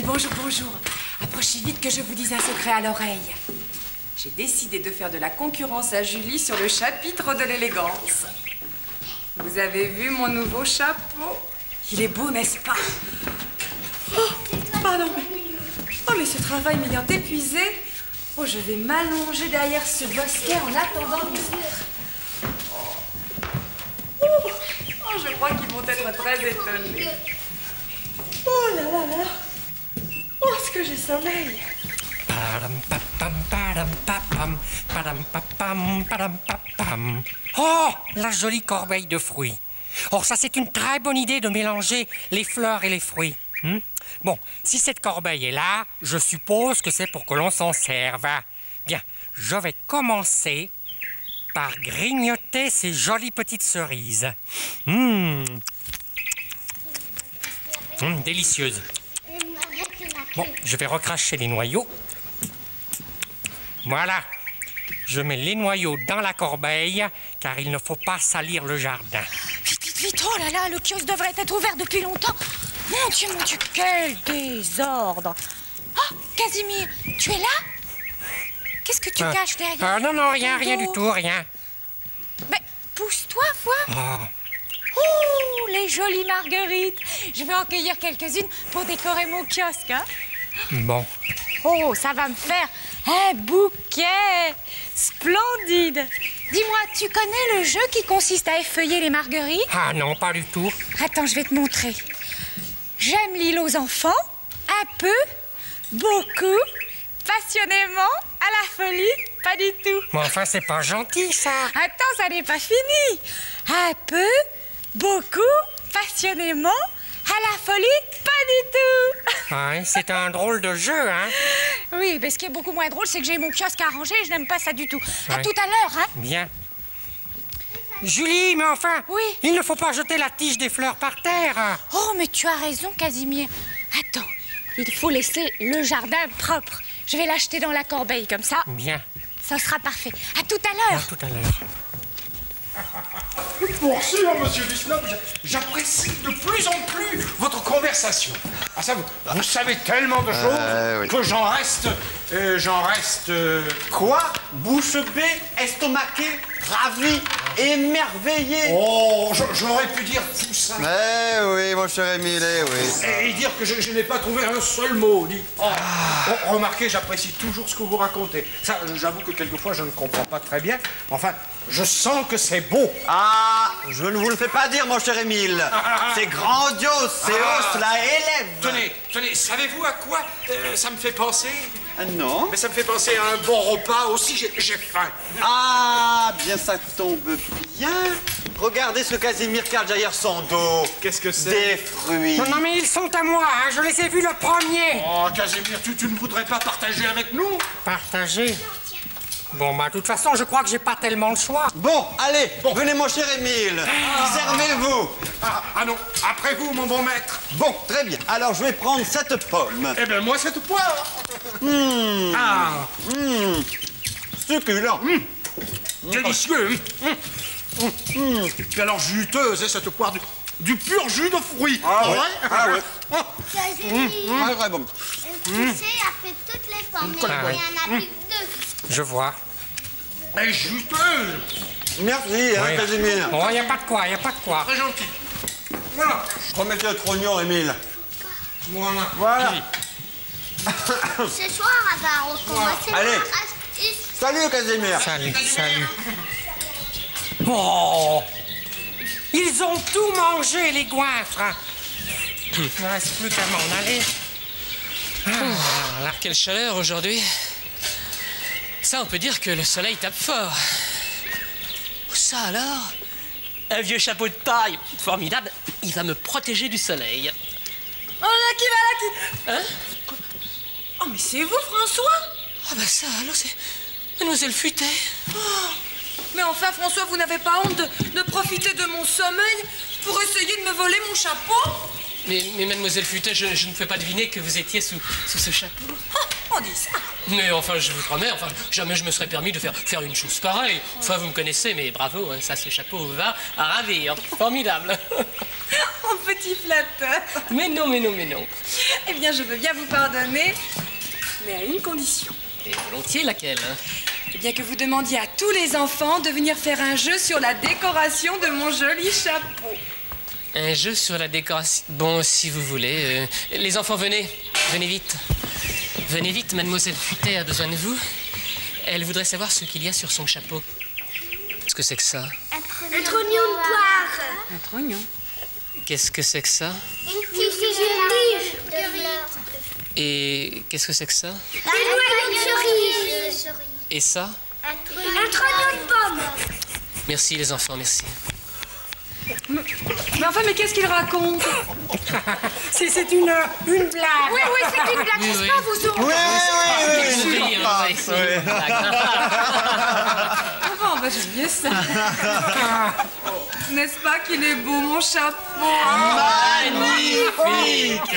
amis, bonjour, bonjour. Approchez vite que je vous dise un secret à l'oreille. J'ai décidé de faire de la concurrence à Julie sur le chapitre de l'élégance. Vous avez vu mon nouveau chapeau? Il est beau, n'est-ce pas? Mais ce travail m'ayant épuisé, je vais m'allonger derrière ce bosquet en attendant l'hiver. Je crois qu'ils vont être très étonnés. Oh là là là. Oh, est-ce que j'ai sommeil? Oh, la jolie corbeille de fruits. Or, ça, c'est une très bonne idée de mélanger les fleurs et les fruits. Bon, si cette corbeille est là, je suppose que c'est pour que l'on s'en serve. Bien, je vais commencer par grignoter ces jolies petites cerises. Délicieuses. Bon, je vais recracher les noyaux. Voilà. Je mets les noyaux dans la corbeille, car il ne faut pas salir le jardin. Vite, vite, vite. Oh là là, le kiosque devrait être ouvert depuis longtemps. Mon Dieu, quel désordre. Oh, Casimir, tu es là? Qu'est-ce que tu caches derrière? Non, rien du tout, rien. Mais pousse-toi, vois. Oh, les jolies marguerites. Je vais en cueillir quelques-unes pour décorer mon kiosque, hein? Bon. Oh, ça va me faire un bouquet splendide. Dis-moi, tu connais le jeu qui consiste à effeuiller les marguerites? Ah non, pas du tout. Attends, je vais te montrer. J'aime l'île aux enfants, un peu, beaucoup, passionnément, à la folie, pas du tout. Mais enfin, c'est pas gentil, ça. Attends, ça n'est pas fini. Un peu, beaucoup, passionnément, à la folie, pas du tout. Ouais, c'est un drôle de jeu, hein? Oui, mais ce qui est beaucoup moins drôle, c'est que j'ai mon kiosque à ranger et je n'aime pas ça du tout. Ouais. À tout à l'heure, hein? Bien. Julie, mais enfin, oui. Il ne faut pas jeter la tige des fleurs par terre. Oh, mais tu as raison, Casimir. Attends, il faut laisser le jardin propre. Je vais l'acheter dans la corbeille, comme ça. Bien. Ça sera parfait. À tout à l'heure. À tout à l'heure. Pour sûr, monsieur Bisnob, j'apprécie de plus en plus votre conversation. Ah ça, vous savez tellement de choses oui. que j'en reste... Quoi? Bouche bée, estomaqué, ravi, émerveillé. Oh, j'aurais pu dire tout ça. Eh oui, mon cher Émile, eh oui. Et dire que je n'ai pas trouvé un seul mot, dit. Oh, remarquez, j'apprécie toujours ce que vous racontez. Ça, j'avoue que quelquefois, je ne comprends pas très bien. Enfin, je sens que c'est beau. Ah, je ne vous le fais pas dire, mon cher Émile. C'est grandiose, c'est haut, cela élève. Tenez, savez-vous à quoi ça me fait penser? Non. Mais ça me fait penser à un bon repas aussi, j'ai faim. Ah, bien ça tombe bien. Regardez ce Casimir cache derrière son dos. Qu'est-ce que c'est? Des fruits. Non, mais ils sont à moi, hein. Je les ai vus le premier. Oh, Casimir, tu ne voudrais pas partager avec nous? Partager. Bon, de toute façon, je crois que j'ai pas tellement le choix. Bon, allez, venez, mon cher Émile. Servez-vous. Ah non, après vous, mon bon maître. Bon, très bien. Alors, je vais prendre cette pomme. Eh bien, moi, cette poire. Succulent. Délicieux. Puis alors, juteuse, hein, cette poire du pur jus de fruits. Ah ouais. Ah ouais. Casimir, Très bon. le poussé a fait toutes les pommes, mais il n'y en a plus que deux. Je vois. Et juteuse. Merci, hein, Oui. Casimir. Bon, il n'y a pas de quoi, il n'y a pas de quoi. Très gentil. Voilà. Remettez le trognon, Émile. Voilà. Voilà. Ce soir, on va recommencer Allez. par astuce. Salut, Casimir. Salut. Oh! Ils ont tout mangé, les goinfres. Il ne reste plus qu'à m'en aller. Alors, quelle chaleur aujourd'hui. Ça, on peut dire que le soleil tape fort. Ça alors? Un vieux chapeau de paille, formidable. Il va me protéger du soleil. Oh là, qui va là, qui... Hein? Oh, mais c'est vous, François? Ah bah ça, alors c'est Mademoiselle Futet. Mais enfin, François, vous n'avez pas honte de profiter de mon sommeil pour essayer de me voler mon chapeau? Mais Mademoiselle Futet, je ne fais pas deviner que vous étiez sous ce chapeau. On dit ça. Mais enfin, je vous promets, jamais je me serais permis de faire une chose pareille. Enfin, vous me connaissez, mais bravo, hein, ça, ce chapeau va à ravir. Formidable. Oh, petit petit flatteur. Mais non, mais non, mais non. Eh bien, je veux bien vous pardonner, mais à une condition. Et volontiers, laquelle, hein? Eh bien, que vous demandiez à tous les enfants de venir faire un jeu sur la décoration de mon joli chapeau. Un jeu sur la décoration. Bon, si vous voulez. Les enfants, venez. Venez vite. Venez vite, mademoiselle Futet a besoin de vous. Elle voudrait savoir ce qu'il y a sur son chapeau. Qu'est-ce que c'est que ça? Un trognon de poire. Un trognon. Qu'est-ce que c'est que ça? Une tige de fleurs. Et qu'est-ce que c'est que ça? Un noyau de cerise. Et ça? Un trognon de pomme. Merci les enfants, merci. Mais enfin, mais qu'est-ce qu'il raconte? C'est une blague. Oui, c'est une blague, n'est-ce pas, vous autres? Enfin, j'aime bien ça. N'est-ce pas qu'il est beau, mon chapeau? Magnifique!